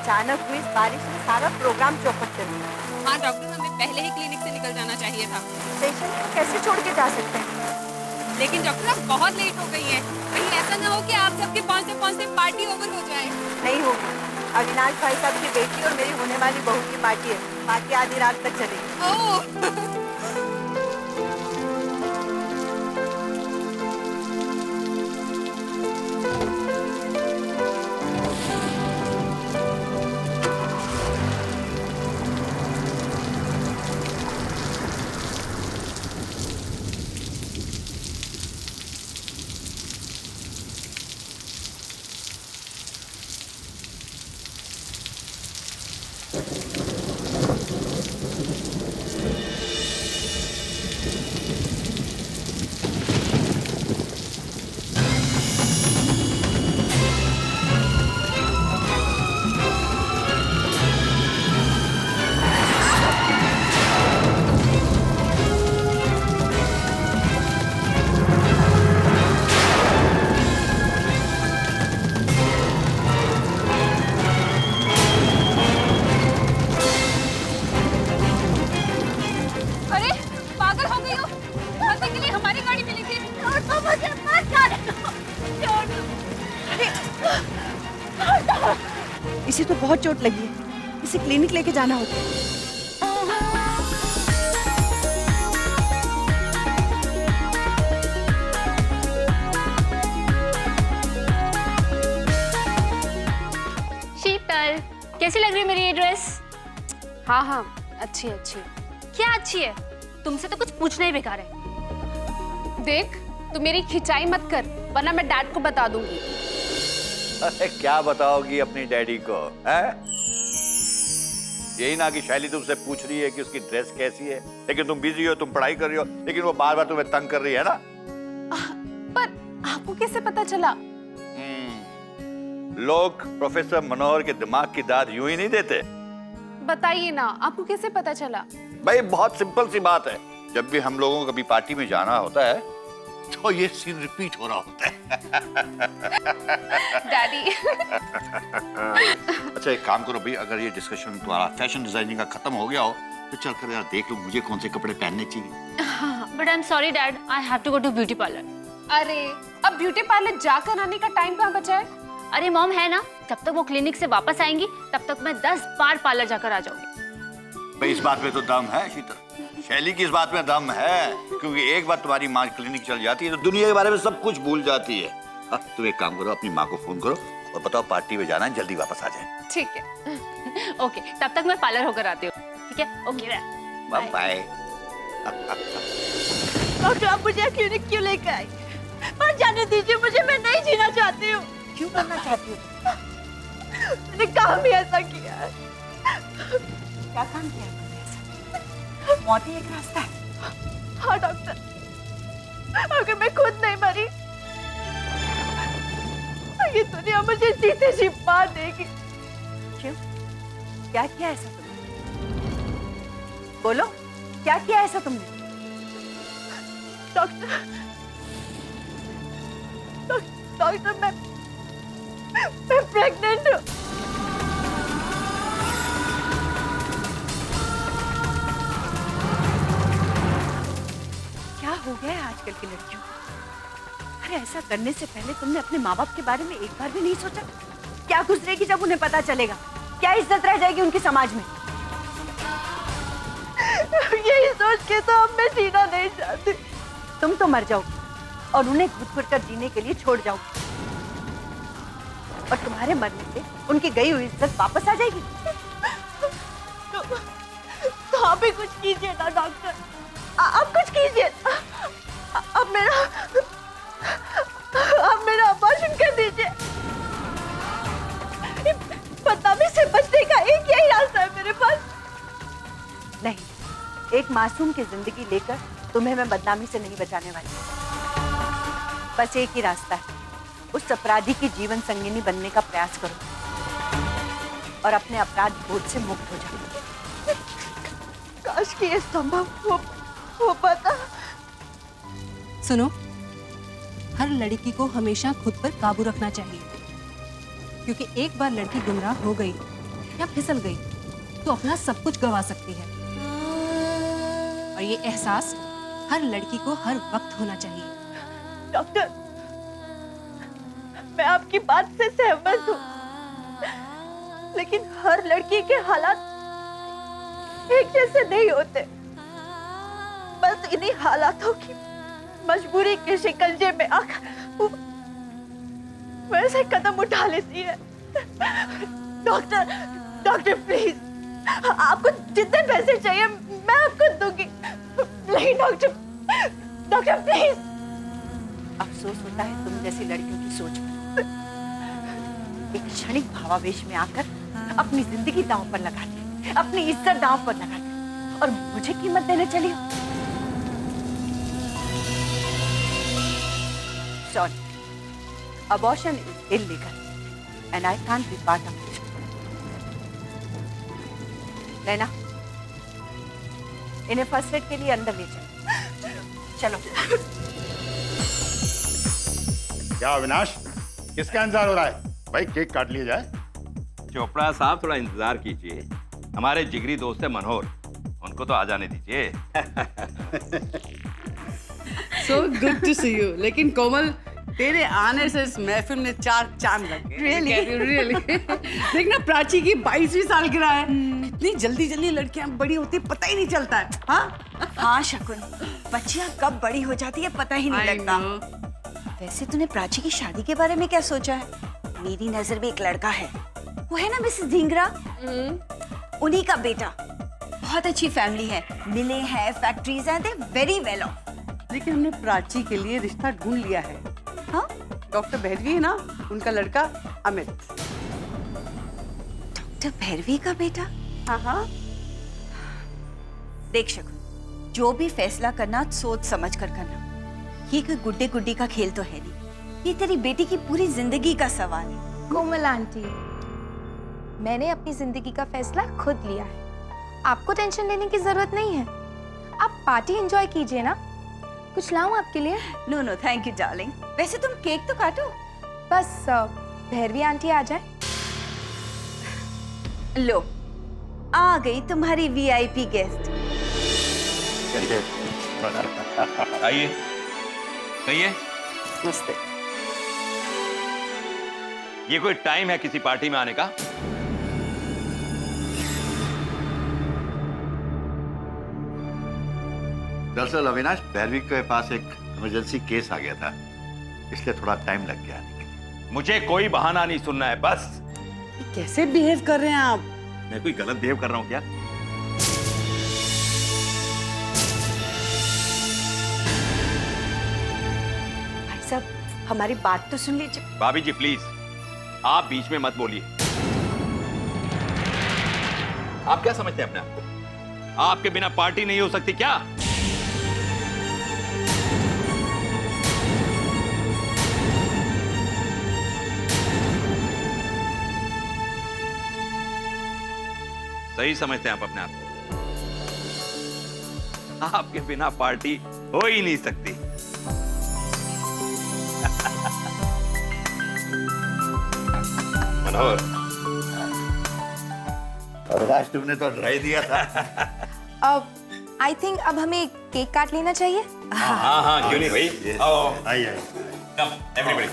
अचानक हुई इस बारिश में सारा प्रोग्राम चौपट कर दिया। हाँ डॉक्टर, हमें पहले ही क्लिनिक से निकल जाना चाहिए था। पेशेंट को कैसे छोड़ के जा सकते हैं? लेकिन डॉक्टर आप बहुत लेट हो गई हैं। कहीं ऐसा ना हो कि आप सबके पहुंचते पहुंचते पार्टी ओवर हो जाए। नहीं होगी। अविनाश भाई साहब की बेटी और मेरी होने वाली बहू की पार्टी है। पार्टी आधी रात तक चलेगी। ओह इसे तो बहुत चोट लगी है। इसे क्लिनिक लेके जाना होगा। शीतल, कैसी लग रही है मेरी ये ड्रेस? हाँ हाँ, अच्छी अच्छी। क्या अच्छी है? तुमसे तो कुछ पूछना ही बेकार है। देख, तू मेरी खिंचाई मत कर, वरना मैं डैड को बता दूंगी। अरे क्या बताओगी अपनी डैडी को, हैं? यही ना कि शैली तुमसे पूछ रही है कि उसकी ड्रेस कैसी है, लेकिन तुम बिजी हो, तुम पढ़ाई कर रही हो, लेकिन वो बार बार तुम्हें तंग कर रही है ना। पर आपको कैसे पता चला? लोग प्रोफेसर मनोहर के दिमाग की दाद यूं ही नहीं देते। बताइए ना, आपको कैसे पता चला? भाई बहुत सिंपल सी बात है, जब भी हम लोगों को कभी पार्टी में जाना होता है तो ये सीन रिपीट हो रहा होता है। डैडी। अच्छा एक काम करो भाई, अगर ये डिस्कशन तुम्हारा फैशन डिजाइनिंग का खत्म हो गया हो तो चल कर यार देख लो मुझे कौन से कपड़े पहनने चाहिए। But I am sorry dad, I have to go to beauty parlour. अरे अब ब्यूटी पार्लर जाकर आने का टाइम कहाँ बचा है? अरे मॉम है ना, जब तक वो क्लिनिक से वापस आएंगी तब तक मैं 10 बार पार्लर जाकर आ जाऊंगी। भाई इस बात में तो दम है शीतल, शैली की इस बात में दम है, क्योंकि एक बार तुम्हारी माँ क्लिनिक चल जाती है तो दुनिया के बारे में सब कुछ भूल जाती है। तुम एक काम करो, अपनी माँ को फोन करो और बताओ पार्टी में जाना है, जल्दी वापस आ जाए। ठीक है। ओके, तब तक मैं पार्लर होकर आती हूँ। ठीक है, ओके बाय बाय। डॉक्टर आप मुझे क्लिनिक क्यों लेकर आई? मत जाने दीजिए मुझे, मैं नहीं जीना चाहती हूँ। क्यों करना चाहती हो? मैंने काम ही ऐसा किया है। क्या काम किया तुमने ऐसा? मौत ही एक रास्ता है। हाँ डॉक्टर, अगर मैं खुद नहीं मरी तो ये दुनिया मुझे जीते जी मार देगी। क्यों? क्या किया ऐसा तुमने? बोलो, क्या किया ऐसा तुमने? डॉक्टर, डॉक्टर मैं प्रेग्नेंट हूँ। क्या हो गया है आजकल की लड़कियों को? अरे ऐसा करने से पहले तुमने अपने माँ बाप के बारे में एक बार भी नहीं सोचा? क्या गुजरेगी जब उन्हें पता चलेगा? क्या इज्जत रह जाएगी उनकी समाज में? यही सोच के तो अब मैं जीना नहीं चाहती। तुम तो मर जाओ और उन्हें घुट-घुट कर जीने के लिए छोड़ जाओ, और तुम्हारे मरने से उनकी गई हुई इज्जत वापस आ जाएगी। तो आप भी कुछ कीजिए ना डॉक्टर, आप कुछ कीजिए। अब मेरा ऑपरेशन कर दीजिए। बदनामी से बचने का एक यही रास्ता है मेरे पास। नहीं, एक मासूम की जिंदगी लेकर तुम्हें मैं बदनामी से नहीं बचाने वाली। बस एक ही रास्ता है, उस अपराधी की जीवन संगिनी बनने का प्रयास करो और अपने अपराध बोझ से मुक्त हो जाओ। काश कि ये संभव हो पाता। सुनो, हर लड़की को हमेशा खुद पर काबू रखना चाहिए, क्योंकि एक बार लड़की गुमराह हो गई या फिसल गई तो अपना सब कुछ गंवा सकती है। और ये एहसास हर लड़की को हर वक्त होना चाहिए। डॉक्टर, मैं आपकी बात से सहमत हूँ, लेकिन हर लड़की के हालात एक जैसे नहीं होते। बस इन्हीं हालातों की मजबूरी के शिकंजे में आकर वो वैसे कदम उठा लेती है। डॉक्टर, डॉक्टर प्लीज, आपको जितने पैसे चाहिए मैं आपको दूंगी। नहीं डॉक्टर, डॉक्टर प्लीज। अफसोस होता है तुम जैसी लड़कियों की सोच पर। एक क्षणिक भावावेश में आकर अपनी जिंदगी दांव पर लगाती, अपनी इज्जत दांव पर लगाती और मुझे कीमत देने चली हो। Sorry, abortion is illegal and I can't be part of it. लेना, इन्हें फर्स्ट एड के लिए अंदर ले चलो। क्या अविनाश, किसका इंतजार हो रहा है? भाई केक काट लिया जाए। चोपड़ा साहब थोड़ा इंतजार कीजिए, हमारे जिगरी दोस्त है मनोहर, उनको तो आ जाने दीजिए। So good to see you. लेकिन कोमल, तेरे आने से इस महफिल में 4 चांद लग गए। Really? देखना, प्राची की 22वीं सालगिरह है। कितनी जल्दी जल्दी लड़कियां बड़ी होती पता ही नहीं चलता है। हाँ शकुन, बच्चियां कब बड़ी हो जाती है पता ही नहीं लगता। वैसे तूने प्राची की शादी के बारे में क्या सोचा है? मेरी नजर में एक लड़का है, वो है ना मिसेस धिंगरा, उन्हीं का बेटा। बहुत अच्छी फैमिली है, मिले हैं, फैक्ट्रीज हैं, दे वेरी वेल ऑफ। लेकिन हमने प्राची के लिए रिश्ता ढूंढ लिया है। हाँ, डॉक्टर भैरवी है ना, उनका लड़का अमित। डॉक्टर भैरवी का बेटा? हाँ। देख शकुन, जो भी फैसला करना सोच समझ कर करना। ये कोई गुड्डे गुड्डी का खेल तो है नहीं, ये तेरी बेटी की पूरी जिंदगी का सवाल है। कोमल आंटी, मैंने अपनी जिंदगी का फैसला खुद लिया है, आपको टेंशन लेने की जरूरत नहीं है। आप पार्टी एंजॉय कीजिए ना। कुछ लाऊं आपके लिए? No thank you darling. वैसे तुम केक तो काटो। बस भैरवी आंटी आ जाए। लो, आ गई तुम्हारी वीआईपी गेस्ट। आइए, कहिए। नमस्ते। ये कोई टाइम है किसी पार्टी में आने का? दरअसल अविनाश, भैरवी के पास एक इमरजेंसी केस आ गया था, इसलिए थोड़ा टाइम लग गया आने के। मुझे कोई बहाना नहीं सुनना है, बस। कैसे बिहेव कर रहे हैं आप? मैं कोई गलत बिहेव कर रहा हूँ क्या? भाई साहब, हमारी बात तो सुन लीजिए। भाभी जी प्लीज, आप बीच में मत बोलिए। आप क्या समझते हैं अपने आप को? आपके बिना पार्टी नहीं हो सकती क्या? सही समझते हैं आप अपने आप को? आपके बिना पार्टी हो ही नहीं सकती। मनोहर, अविनाश, तुमने तो ड्राई दिया था। अब आई थिंक अब हमें केक काट लेना चाहिए। हाँ, क्यों नहीं भाई? आओ, आइए। come, everybody.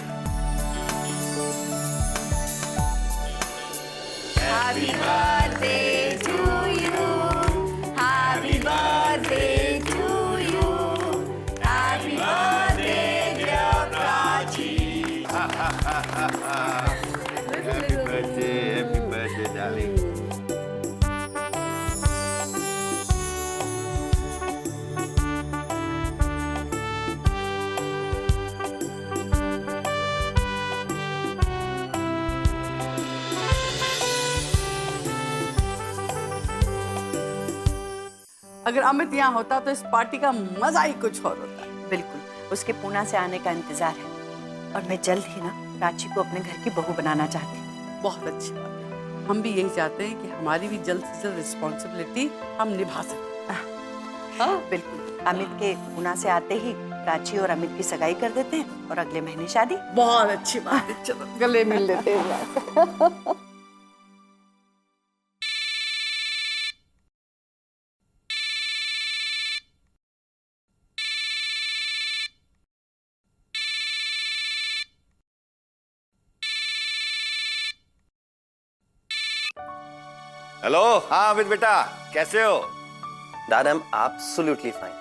Happy birthday to you. Happy birthday to you. Happy birthday dear Prachi. Happy birthday, darling. अगर अमित यहाँ होता तो इस पार्टी का मजा ही कुछ और होता। बिल्कुल, उसके पूना से आने का इंतजार है और मैं जल्द ही ना प्राची को अपने घर की बहू बनाना चाहती हूँ। बहुत अच्छी बात है। हम भी यही चाहते हैं कि हमारी भी जल्द से जल्द रिस्पॉन्सिबिलिटी हम निभा सकें। हाँ बिल्कुल, अमित के पूना से आते ही प्राची और अमित की सगाई कर देते हैं और अगले महीने शादी। बहुत अच्छी बात है, चलो गले मिल लेते हैं। हेलो, हाँ अमित बेटा, कैसे हो? Dad, I am absolutely fine.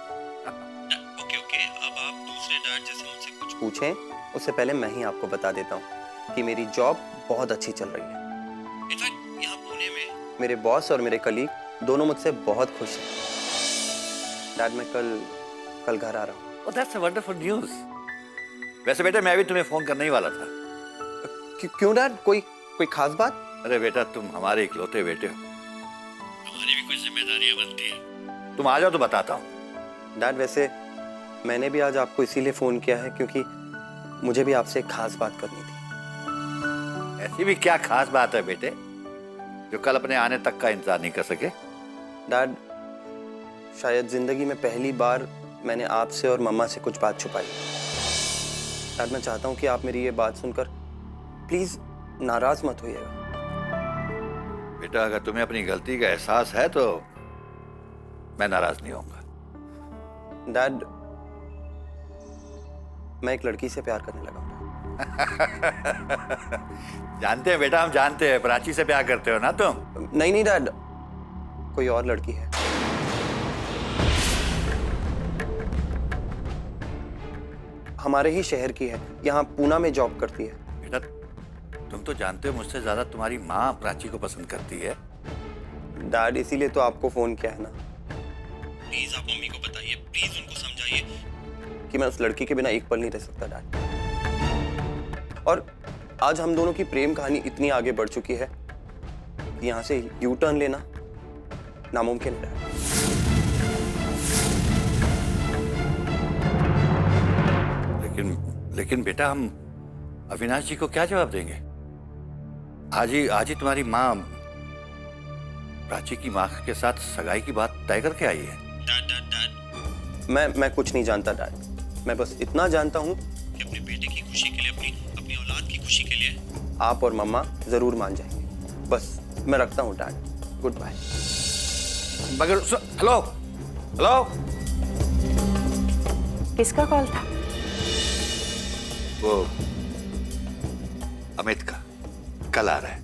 Okay okay, अब आप दूसरे डैड जैसे मुझसे कुछ पूछें उससे पहले मैं ही आपको बता देता हूँ कि मेरी जॉब बहुत अच्छी चल रही है। इनफैक्ट यहाँ पुणे में मेरे बॉस और मेरे कलीग दोनों मुझसे बहुत खुश हैं। डैड, मैं कल घर आ रहा हूँ। Oh that's a wonderful news. वैसे बेटा मैं भी तुम्हें फोन करने ही वाला था। क्यों डैड, कोई खास बात? अरे बेटा, तुम हमारे इकलौते बेटे हो, हमारी भी कुछ जिम्मेदारियां बनती हैं। तुम आ जाओ तो बताता हूँ। डैड, वैसे मैंने भी आज आपको इसीलिए फोन किया है क्योंकि मुझे भी आपसे एक खास बात करनी थी। ऐसी भी क्या खास बात है बेटे जो कल अपने आने तक का इंतजार नहीं कर सके? डैड, शायद जिंदगी में पहली बार मैंने आपसे और मम्मा से कुछ बात छुपाई। डैड, मैं चाहता हूँ कि आप मेरी ये बात सुनकर प्लीज नाराज मत होइएगा। बेटा, अगर तुम्हें अपनी गलती का एहसास है तो मैं नाराज नहीं होऊंगा। डैड, मैं एक लड़की से प्यार करने लगा हूँ। जानते हैं बेटा, हम जानते हैं प्राची से प्यार करते हो ना तुम। नहीं डैड, कोई और लड़की है। हमारे ही शहर की है, यहाँ पूना में जॉब करती है। बेटा, तुम तो जानते हो मुझसे ज्यादा तुम्हारी माँ प्राची को पसंद करती है। डैड, इसीलिए तो आपको फोन किया है ना। प्लीज आप मम्मी को बताइए, प्लीज उनको समझाइए कि मैं उस लड़की के बिना एक पल नहीं रह सकता डैड। और आज हम दोनों की प्रेम कहानी इतनी आगे बढ़ चुकी है कि यहाँ से यू टर्न लेना नामुमकिन है। लेकिन बेटा, हम अविनाश जी को क्या जवाब देंगे? आज ही तुम्हारी माँ प्राची की माँ के साथ सगाई की बात तय करके आई है। मैं कुछ नहीं जानता डैड। मैं बस इतना जानता हूँ कि अपने बेटे की खुशी के लिए, अपनी औलाद की खुशी के लिए आप और मम्मा जरूर मान जाएंगे। बस मैं रखता हूँ डैड, गुड बाय। मगर हेलो हेलो, किसका कॉल था? वो अमित का, कल आ रहा है।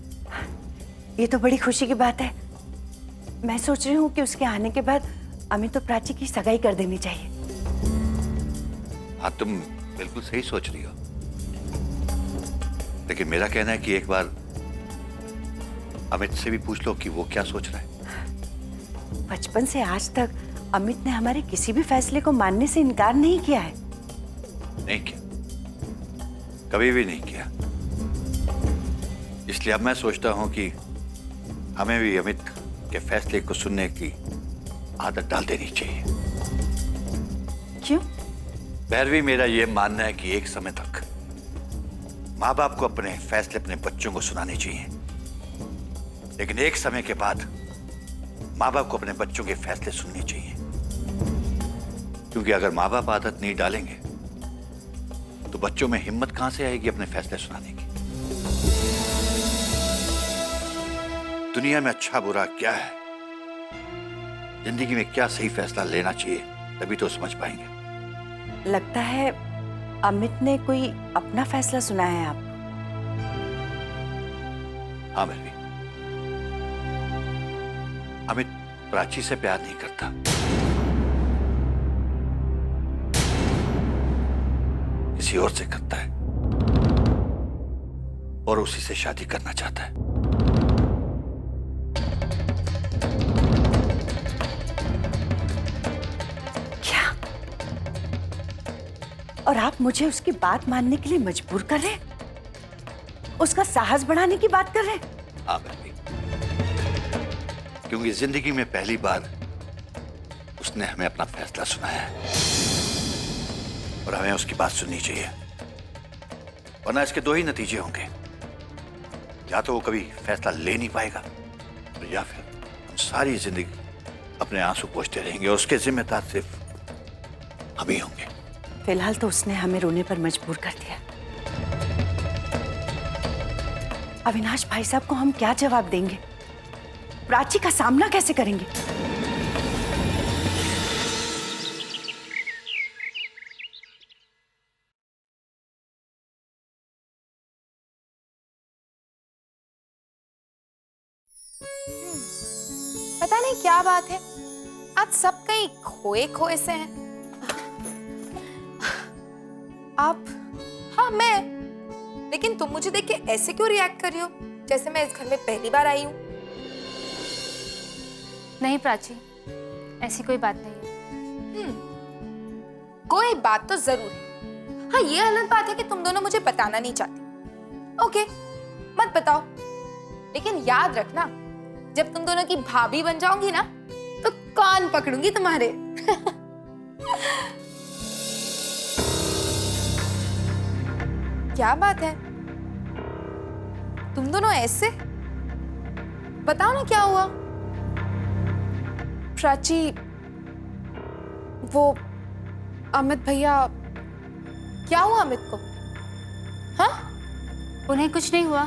ये तो बड़ी खुशी की बात है। मैं सोच रही हूँ कि उसके आने के बाद अमित तो प्राची की सगाई कर देनी चाहिए। हाँ, तुम बिल्कुल सही सोच रही हो, लेकिन मेरा कहना है कि एक बार अमित से भी पूछ लो कि वो क्या सोच रहा है। बचपन से आज तक अमित ने हमारे किसी भी फैसले को मानने से इनकार नहीं किया है। नहीं किया, कभी भी नहीं किया। इसलिए अब मैं सोचता हूं कि हमें भी अमित के फैसले को सुनने की आदत डाल देनी चाहिए। क्यों? भैरवी, मेरा यह मानना है कि एक समय तक माँ बाप को अपने फैसले अपने बच्चों को सुनाने चाहिए, लेकिन एक समय के बाद माँ बाप को अपने बच्चों के फैसले सुनने चाहिए। क्योंकि अगर माँ बाप आदत नहीं डालेंगे तो बच्चों में हिम्मत कहां से आएगी अपने फैसले सुनाने की। दुनिया में अच्छा बुरा क्या है, जिंदगी में क्या सही फैसला लेना चाहिए, तभी तो समझ पाएंगे। लगता है अमित ने कोई अपना फैसला सुनाया है आपको। हाँ भैरवी, अमित प्राची से प्यार नहीं करता, किसी और से करता है और उसी से शादी करना चाहता है। क्या? और आप मुझे उसकी बात मानने के लिए मजबूर कर रहे हैं? उसका साहस बढ़ाने की बात कर रहे हैं? हाँ भैरवी, क्योंकि जिंदगी में पहली बार उसने हमें अपना फैसला सुनाया है और हमें उसकी बात सुननी चाहिए, वरना इसके दो ही नतीजे होंगे। या तो वो कभी फैसला ले नहीं पाएगा, या फिर हम सारी जिंदगी अपने आंसू पोंछते रहेंगे और उसके जिम्मेदार सिर्फ हम ही होंगे। फिलहाल तो उसने हमें रोने पर मजबूर कर दिया। अविनाश भाई साहब को हम क्या जवाब देंगे? प्राची का सामना कैसे करेंगे? पता नहीं क्या बात है, आज सब कहीं खोए खोए से हैं। आप? हाँ मैं। लेकिन तुम मुझे देख के ऐसे क्यों रिएक्ट कर रही हो, जैसे मैं इस घर में पहली बार आई हूँ? नहीं प्राची, ऐसी कोई बात नहीं है। कोई बात तो जरूर है। हाँ, ये अलग बात है कि तुम दोनों मुझे बताना नहीं चाहती। ओके, मत बताओ, लेकिन याद रखना, जब तुम दोनों की भाभी बन जाऊंगी ना, तो कान पकड़ूंगी तुम्हारे। क्या बात है, तुम दोनों ऐसे? बताओ ना क्या हुआ। प्राची, वो अमित भैया, क्या हुआ अमित को? हाँ? उन्हें कुछ नहीं हुआ,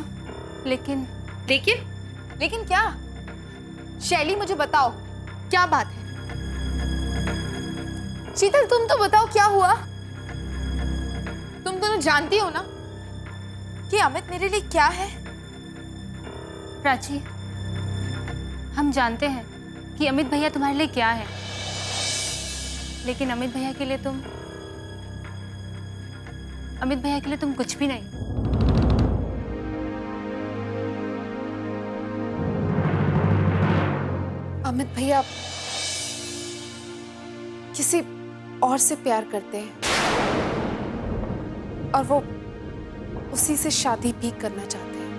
लेकिन लेकिन क्या? शैली, मुझे बताओ क्या बात है? शीतल, तुम तो बताओ क्या हुआ? तुम दोनों जानती हो ना कि अमित मेरे लिए क्या है? प्राची, हम जानते हैं कि अमित भैया तुम्हारे लिए क्या है, लेकिन अमित भैया के लिए तुम कुछ भी नहीं। अमित भैया किसी और से प्यार करते हैं और वो उसी से शादी भी करना चाहते हैं।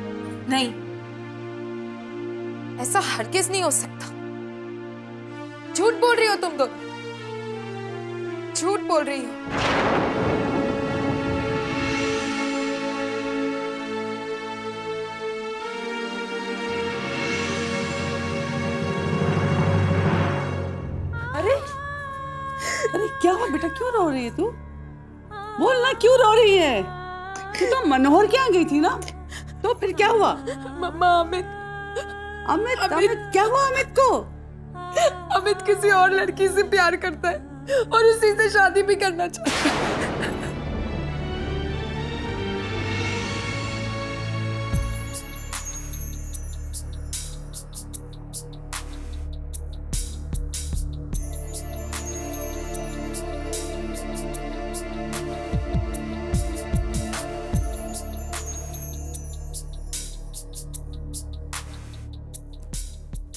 नहीं, ऐसा हरगिज नहीं हो सकता। झूठ बोल रही हो तुम दोनों, झूठ बोल रही हो। अरे क्या हुआ बेटा, क्यों रो रही है तू? बोल ना, क्यों रो रही है? तू तो मनोहर के यहाँ गई थी ना, तो फिर क्या हुआ? मम्मा, अमित क्या हुआ अमित को? अमित किसी और लड़की से प्यार करता है और उसी से शादी भी करना चाहता है।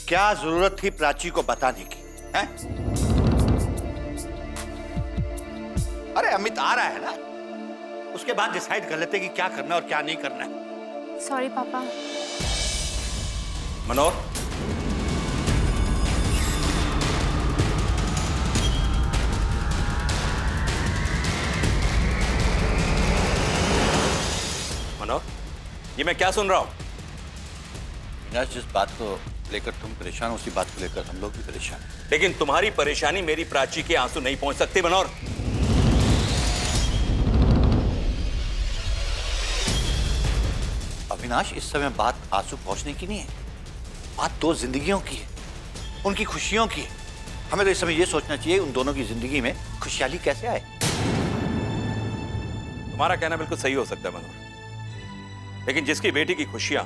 क्या जरूरत थी प्राची को बताने की, हैं? अरे अमित आ रहा है ना, उसके बाद डिसाइड कर लेते कि क्या करना और क्या नहीं करना है। सॉरी पापा। मनोहर, ये मैं क्या सुन रहा हूं? विनाश, जिस बात को लेकर तुम परेशान हो, उसी बात को लेकर हम लोग भी परेशान हैं। लेकिन तुम्हारी परेशानी मेरी प्राची के आंसू नहीं पहुंच सकते मनोहर। अविनाश, इस समय बात आंसू पहुंचने की नहीं है, बात दो जिंदगियों की है, उनकी खुशियों की है। हमें तो इस समय ये सोचना चाहिए उन दोनों की जिंदगी में खुशहाली कैसे आए। तुम्हारा कहना बिल्कुल सही हो सकता है मनोहर, लेकिन जिसकी बेटी की खुशियां,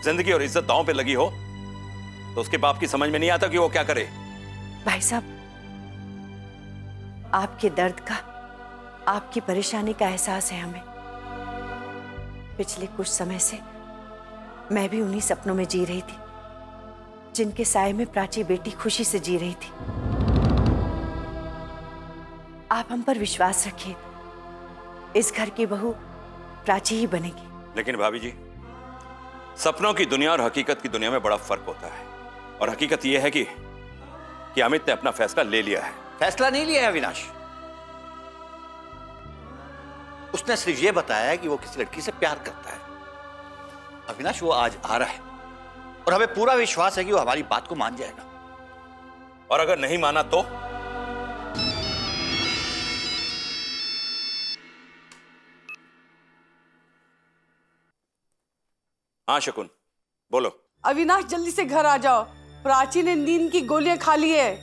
जिंदगी और इज्जत दांव पे लगी हो, तो उसके बाप की समझ में नहीं आता कि वो क्या करे। भाई साहब, आपके दर्द का, आपकी परेशानी का एहसास है हमें। पिछले कुछ समय से मैं भी उन्हीं सपनों में जी रही थी जिनके साए में प्राची बेटी खुशी से जी रही थी। आप हम पर विश्वास रखिए, इस घर की बहू प्राची ही बनेगी। लेकिन भाभी जी, सपनों की दुनिया और हकीकत की दुनिया में बड़ा फर्क होता है, और हकीकत यह है कि अमित ने अपना फैसला ले लिया है। फैसला नहीं लिया है अविनाश, उसने सिर्फ ये बताया है कि वो किसी लड़की से प्यार करता है। अविनाश, वो आज आ रहा है और हमें पूरा विश्वास है कि वो हमारी बात को मान जाएगा। और अगर नहीं माना तो? हाँ शकुन, बोलो। अविनाश, जल्दी से घर आ जाओ, प्राची ने नींद की गोलियां खा ली है।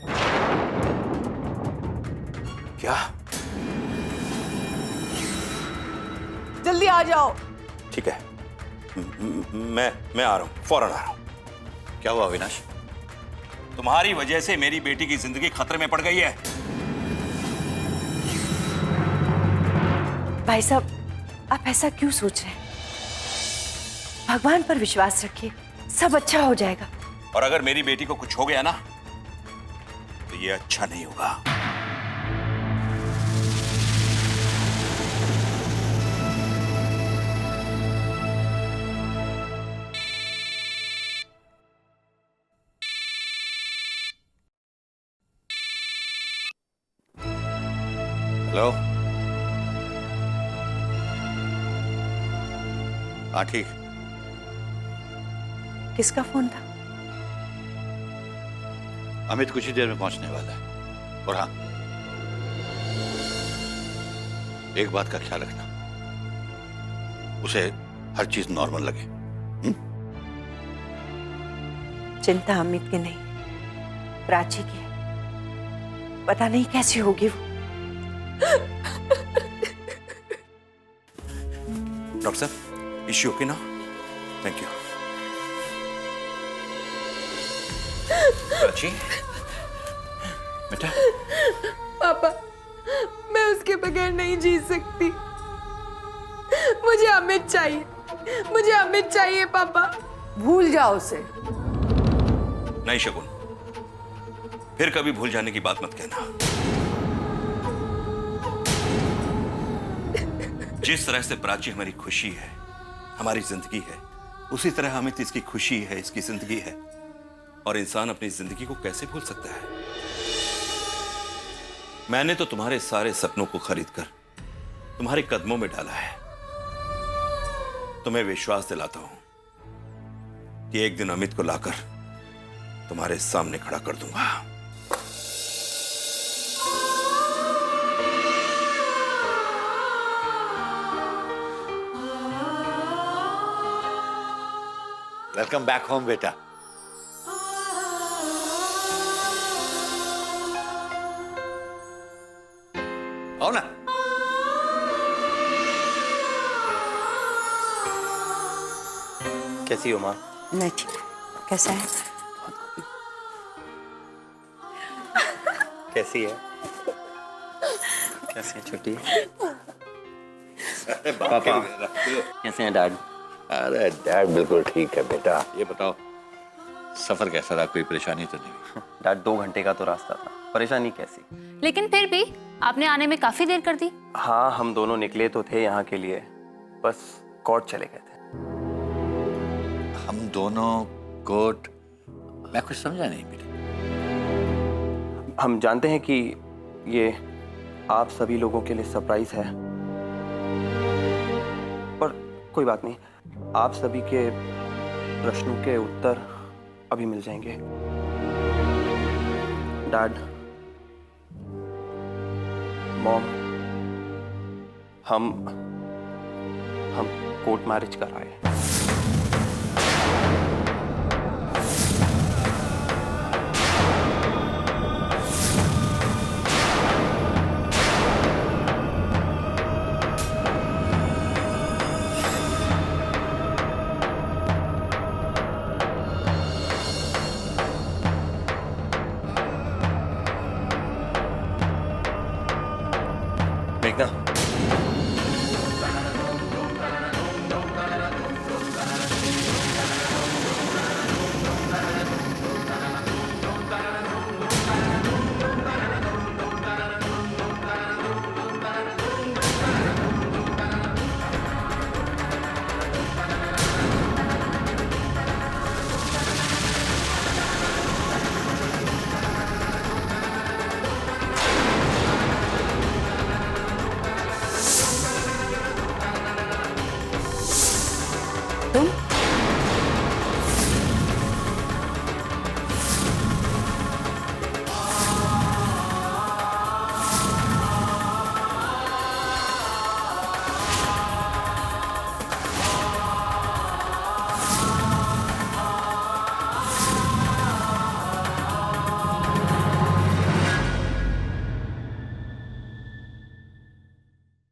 क्या? जल्दी आ जाओ। ठीक है, मैं आ रहा हूं, फौरन आ रहा हूं। क्या हुआ अविनाश? तुम्हारी वजह से मेरी बेटी की जिंदगी खतरे में पड़ गई है। भाई साहब, आप ऐसा क्यों सोच रहे हैं? भगवान पर विश्वास रखिए, सब अच्छा हो जाएगा। और अगर मेरी बेटी को कुछ हो गया ना तो ये अच्छा नहीं होगा। हेलो। हाँ ठीक। किसका फोन था? अमित कुछ ही देर में पहुंचने वाला है। और हाँ, एक बात का ख्याल रखना, उसे हर चीज नॉर्मल लगे। चिंता अमित की नहीं, प्राची की है। पता नहीं कैसी होगी वो। डॉक्टर साहब, इज शी ओके ना? Thank you. प्राची बेटा। पापा, मैं उसके बगैर नहीं जी सकती। मुझे अमित चाहिए, मुझे अमित चाहिए पापा। भूल जाओ उसे। नहीं शगुन, फिर कभी भूल जाने की बात मत कहना। जिस तरह से प्राची हमारी खुशी है, हमारी जिंदगी है, उसी तरह अमित इसकी खुशी है, इसकी जिंदगी है। और इंसान अपनी जिंदगी को कैसे भूल सकता है? मैंने तो तुम्हारे सारे सपनों को खरीदकर तुम्हारे कदमों में डाला है। तुम्हें विश्वास दिलाता हूं कि एक दिन अमित को लाकर तुम्हारे सामने खड़ा कर दूंगा। वेलकम बैक होम बेटा। आओ ना। कैसी हो माँ? मैं ठीक। कैसा है? कैसी है? कैसी है छोटी? पापा कैसे हैं डैड? अरे डैड बिल्कुल ठीक है बेटा। ये बताओ, सफर कैसा रहा? कोई परेशानी तो नहीं? डैड 2 घंटे का तो रास्ता था, परेशानी कैसी? लेकिन फिर भी आपने आने में काफी देर कर दी। हाँ, हम दोनों निकले तो थे यहाँ के लिए, बस कोर्ट चले गए थे। हम दोनों कोर्ट? मैं कुछ समझा नहीं बेटा। हम जानते हैं कि ये आप सभी लोगों के लिए सरप्राइज है, पर कोई बात नहीं, आप सभी के प्रश्नों के उत्तर अभी मिल जाएंगे। डैड, मॉम, हम कोर्ट मैरिज कर आए।